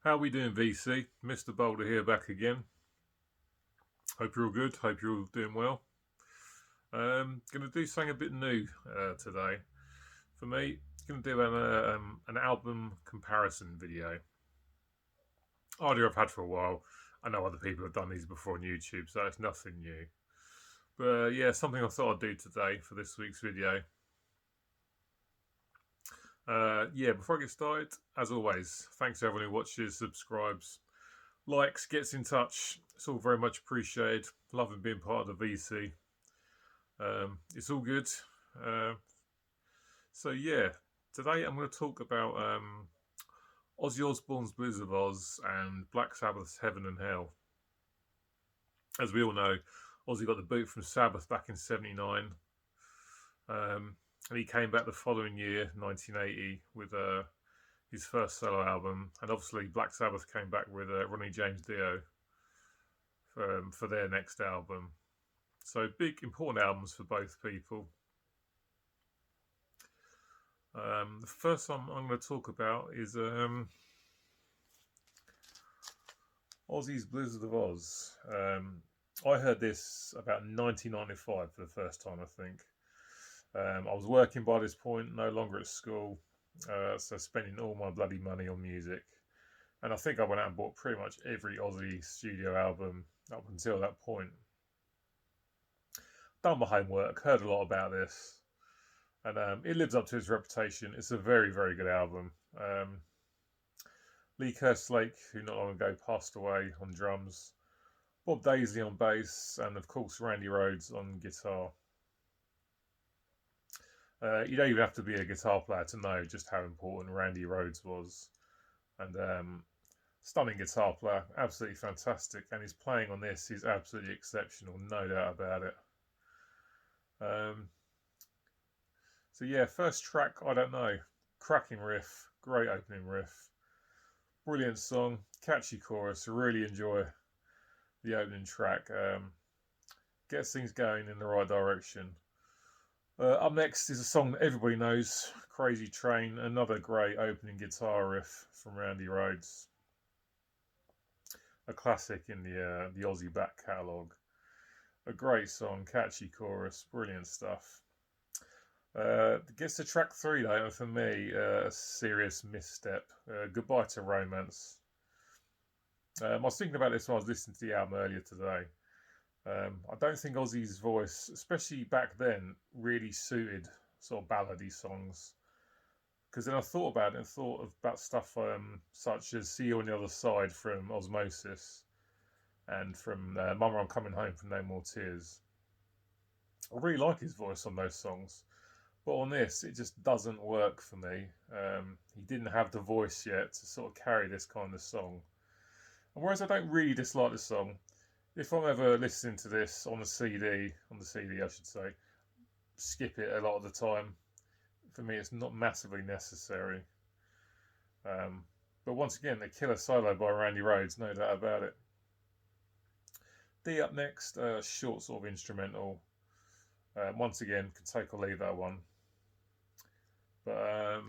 How we doing, VC? Mr. Boulder here, back again. Hope you're all good. Hope you're all doing well. Going to do something a bit new today. For me, going to do an album comparison video. Idea I've had for a while. I know other people have done these before on YouTube, so it's nothing new. But yeah, something I thought I'd do today for this week's video. Yeah, before I get started, as always, thanks to everyone who watches, subscribes, likes, gets in touch. It's all very much appreciated. Loving being part of the VC. It's all good. Uh, so yeah, today I'm going to talk about Ozzy Osbourne's Blues of Oz and Black Sabbath's Heaven and Hell. As we all know, Ozzy got the boot from Sabbath back in '79, and he came back the following year, 1980, with his first solo album. And obviously, Black Sabbath came back with Ronnie James Dio for their next album. So big, important albums for both people. The first song I'm going to talk about is Ozzy's Blizzard of Oz. I heard this about 1995 for the first time, I think. I was working by this point, no longer at school, so spending all my bloody money on music. And I think I went out and bought pretty much every Ozzy studio album up until that point. Done my homework, heard a lot about this. And it lives up to its reputation. It's a very, very good album. Lee Kerslake, who not long ago passed away, on drums. Bob Daisley on bass. And of course, Randy Rhoads on guitar. You don't even have to be a guitar player to know just how important Randy Rhoads was. And stunning guitar player, absolutely fantastic. And his playing on this is absolutely exceptional, no doubt about it. So yeah, first track, I don't know. Cracking riff, great opening riff. Brilliant song, catchy chorus, really enjoy the opening track. Gets things going in the right direction. Up next is a song that everybody knows, Crazy Train, another great opening guitar riff from Randy Rhoads. A classic in the Ozzy back catalogue. A great song, catchy chorus, brilliant stuff. Gets to track 3 though, for me, a serious misstep. Goodbye to Romance. I was thinking about this when I was listening to the album earlier today. I don't think Ozzy's voice, especially back then, really suited sort of ballady songs. Because then I thought about it and thought about stuff such as See You on the Other Side from Osmosis and from Mama I'm Coming Home from No More Tears. I really like his voice on those songs. But on this, it just doesn't work for me. He didn't have the voice yet to sort of carry this kind of song. And whereas I don't really dislike the song, if I'm ever listening to this on the CD I should say, skip it a lot of the time. For me, it's not massively necessary. But once again, the killer solo by Randy Rhoads, no doubt about it. D up next, short sort of instrumental. Once again, can take or leave that one. But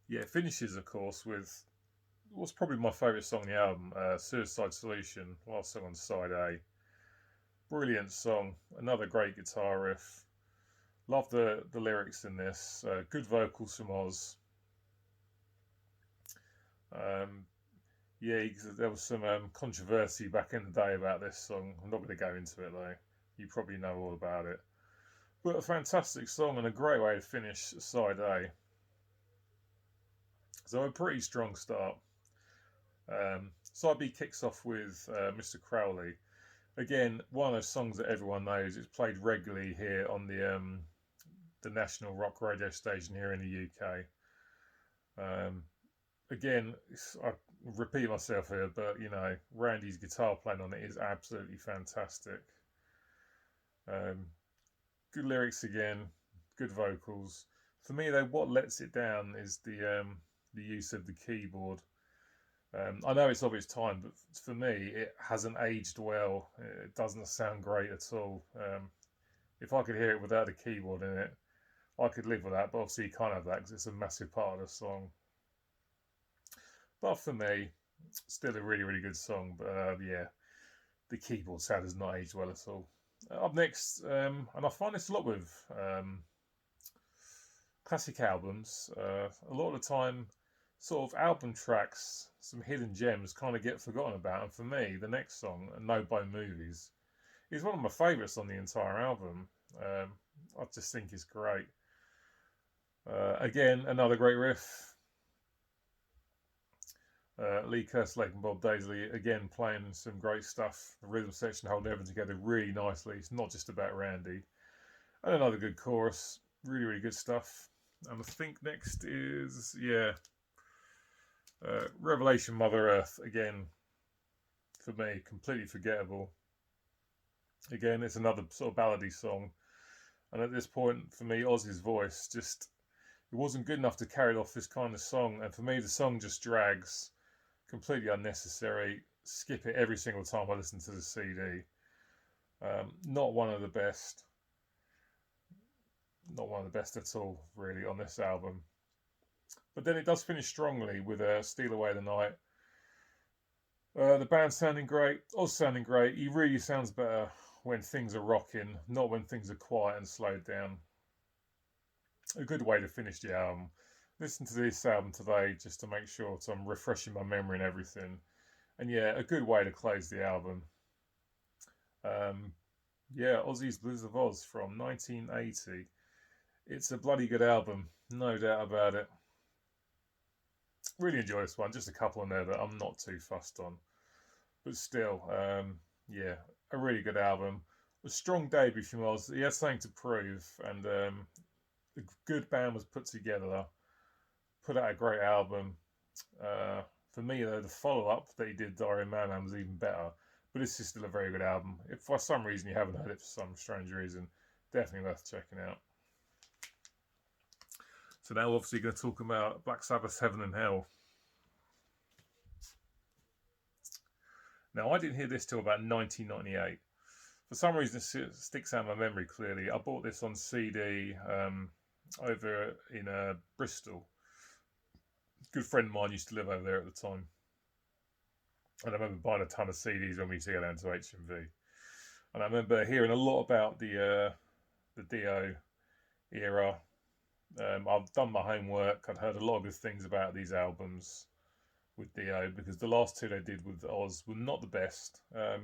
yeah, it finishes, of course, with what's probably my favourite song on the album, Suicide Solution, last song on side A. Brilliant song, another great guitar riff. Love the lyrics in this. Good vocals from Oz. Yeah, there was some controversy back in the day about this song. I'm not going to go into it though. You probably know all about it. But a fantastic song and a great way to finish side A. So a pretty strong start. Side B kicks off with Mr. Crowley. Again, one of those songs that everyone knows. It's played regularly here on the national rock radio station here in the UK. Again, I repeat myself here, but you know, Randy's guitar playing on it is absolutely fantastic. Good lyrics again, good vocals. For me, though, what lets it down is the use of the keyboard. I know it's of its time, but for me, it hasn't aged well. It doesn't sound great at all. If I could hear it without a keyboard in it, I could live with that. But obviously, you can't have that because it's a massive part of the song. But for me, still a really, really good song. But yeah, the keyboard sound has not aged well at all. Up next, and I find this a lot with classic albums. A lot of the time, sort of album tracks, some hidden gems kind of get forgotten about. And for me, the next song, No Bone Movies, is one of my favourites on the entire album. Um, I just think it's great. Again, another great riff. Lee Kerslake and Bob Daisley again playing some great stuff. The rhythm section holding everything together really nicely. It's not just about Randy. And another good chorus. Really, really good stuff. And I think next is, Revelation Mother Earth. Again, for me, completely forgettable. Again, it's another sort of ballady song. And at this point, for me, Ozzy's voice just, it wasn't good enough to carry off this kind of song. And for me, the song just drags. Completely unnecessary. Skip it every single time I listen to the CD. Not one of the best. Not one of the best at all, really, on this album. But then it does finish strongly with Steal Away the Night. The band sounding great, Oz sounding great. He really sounds better when things are rocking, not when things are quiet and slowed down. A good way to finish the album. Listen to this album today just to make sure I'm refreshing my memory and everything. And yeah, a good way to close the album. Yeah, Ozzy's Blues of Oz from 1980. It's a bloody good album, no doubt about it. Really enjoy this one. Just a couple on there that I'm not too fussed on. But still, yeah, a really good album. A strong debut from Oz. He has something to prove, and a good band was put together. Put out a great album. For me, though, the follow-up that he did, Diary of Man, was even better. But this is still a very good album. If for some reason you haven't heard it for some strange reason, definitely worth checking out. So now, obviously, going to talk about Black Sabbath's Heaven and Hell. Now, I didn't hear this till about 1998. For some reason, it sticks out in my memory clearly. I bought this on CD over in Bristol. A good friend of mine used to live over there at the time. And I remember buying a ton of CDs when we used to go down to HMV. And I remember hearing a lot about the Dio era. I've done my homework. I'd heard a lot of good things about these albums with Dio because the last two they did with Oz were not the best. I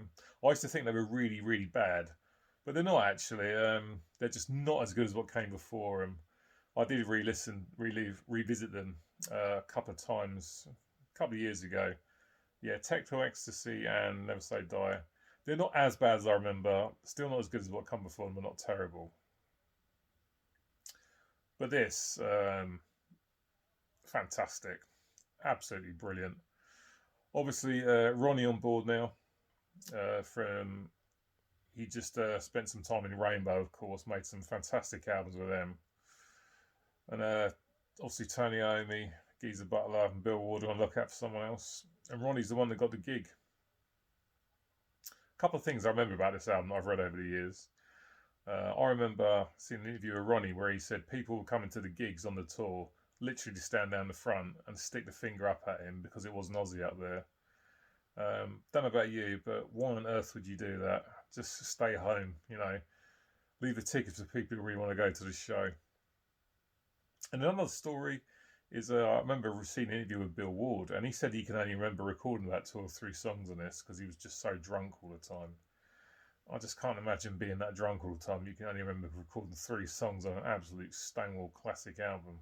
used to think they were really, really bad, but they're not actually. They're just not as good as what came before them. I did revisit them a couple of times, a couple of years ago. Yeah, Techno Ecstasy and Never Say Die. They're not as bad as I remember. Still not as good as what come before them, but not terrible. But this, fantastic. Absolutely brilliant. Obviously, Ronnie on board now. From he just spent some time in Rainbow, of course, made some fantastic albums with them. And obviously Tony Iommi, Geezer Butler, and Bill Ward on the lookout for someone else. And Ronnie's the one that got the gig. A couple of things I remember about this album that I've read over the years. I remember seeing an interview with Ronnie where he said people were coming to the gigs on the tour literally stand down the front and stick the finger up at him because it wasn't Ozzy up there. Don't know about you, but why on earth would you do that? Just stay home, leave the tickets for people who really want to go to the show. And another story is I remember seeing an interview with Bill Ward, and he said he can only remember recording about 2 or 3 songs on this because he was just so drunk all the time. I just can't imagine being that drunk all the time. You can only remember recording 3 songs on an absolute Stonewall classic album.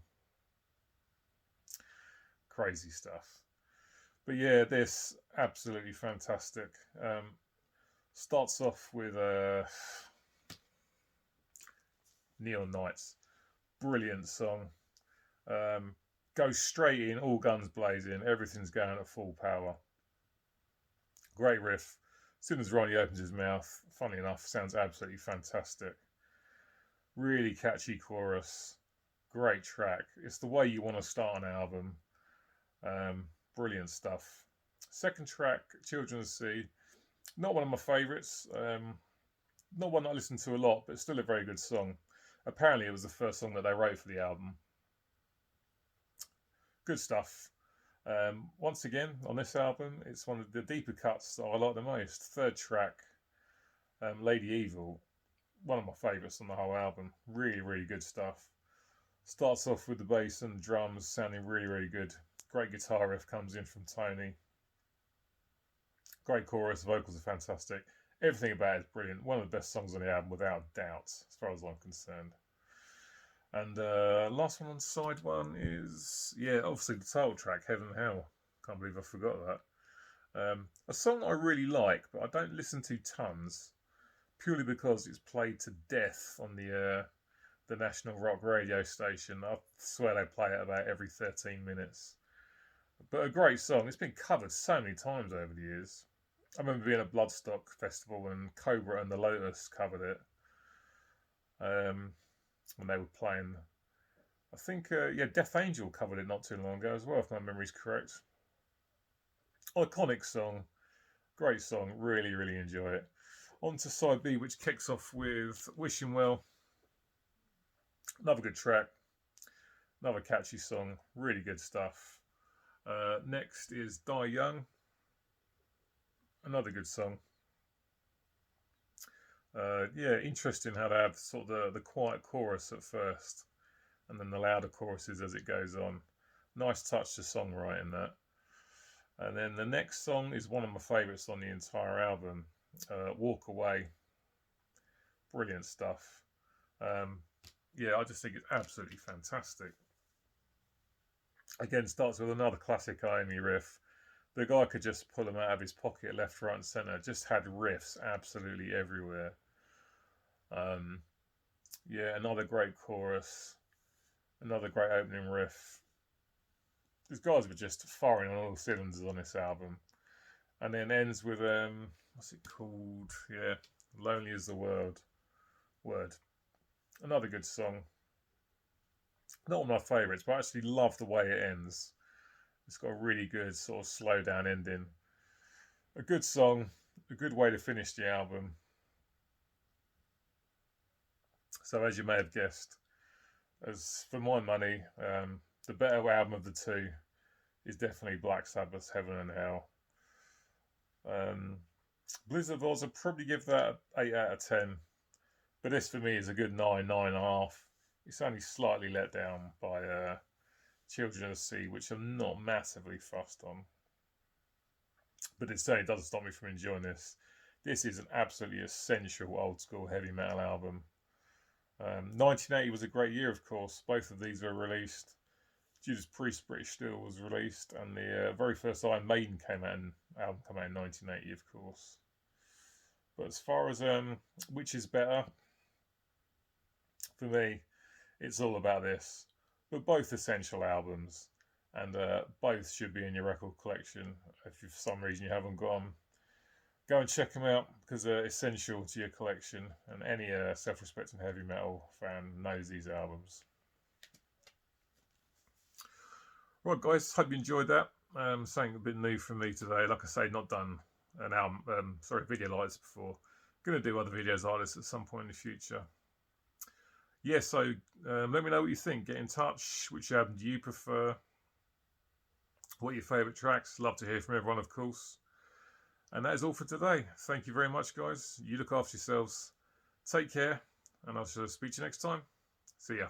Crazy stuff. But yeah, this absolutely fantastic. Starts off with Neon Nights. Brilliant song. Goes straight in, all guns blazing, everything's going at full power. Great riff. As soon as Ronnie opens his mouth, funny enough, sounds absolutely fantastic. Really catchy chorus. Great track. It's the way you want to start an album. Brilliant stuff. Second track, Children of the Sea. Not one of my favourites. Not one I listen to a lot, but still a very good song. Apparently it was the first song that they wrote for the album. Good stuff. Once again, on this album, it's one of the deeper cuts that I like the most. Third track, Lady Evil, one of my favourites on the whole album. Really, really good stuff. Starts off with the bass and drums sounding really, really good. Great guitar riff comes in from Tony. Great chorus, vocals are fantastic. Everything about it is brilliant. One of the best songs on the album, without doubt, as far as I'm concerned. And last one on side one is, obviously the title track, Heaven and Hell. Can't believe I forgot that. A song I really like, but I don't listen to tons, purely because it's played to death on the national rock radio station. I swear they play it about every 13 minutes. But a great song. It's been covered so many times over the years. I remember being at Bloodstock Festival and Cobra and the Lotus covered it. When they were playing, I think, Death Angel covered it not too long ago as well, if my memory's correct. Iconic song, great song, really, really enjoy it. On to side B, which kicks off with Wish Him Well. Another good track, another catchy song, really good stuff. Next is Die Young, another good song. Interesting how they have sort of the quiet chorus at first and then the louder choruses as it goes on. Nice touch to songwriting, that. And then the next song is one of my favourites on the entire album, Walk Away. Brilliant stuff. I just think it's absolutely fantastic. Again, starts with another classic Iommi riff. The guy could just pull them out of his pocket left, right and centre. Just had riffs absolutely everywhere. Another great chorus. Another great opening riff. These guys were just firing on all cylinders on this album. And then ends with, what's it called? Lonely as the Word. Another good song. Not one of my favourites, but I actually love the way it ends. It's got a really good sort of slow down ending. A good song, a good way to finish the album. So as you may have guessed, as for my money, the better album of the two is definitely Black Sabbath's Heaven and Hell. Blizzard of Oz, I'd probably give that 8 out of 10. But this for me is a good 9.5. It's only slightly let down by Children of the Sea, which I'm not massively fussed on. But it certainly doesn't stop me from enjoying this. This is an absolutely essential old school heavy metal album. 1980 was a great year, of course. Both of these were released. Judas Priest British Steel was released, and the very first Iron Maiden album came out in 1980, of course. But as far as which is better, for me, it's all about this. But both essential albums, and both should be in your record collection. If for some reason you haven't got them, go and check them out because they're essential to your collection. And any self-respecting heavy metal fan knows these albums. Right, guys, hope you enjoyed that. Something a bit new for me today. Like I say, not done an album, video like this before. Going to do other videos like this at some point in the future. So let me know what you think. Get in touch. Which album do you prefer? What are your favourite tracks? Love to hear from everyone, of course. And that is all for today. Thank you very much, guys. You look after yourselves. Take care, and I shall speak to you next time. See ya.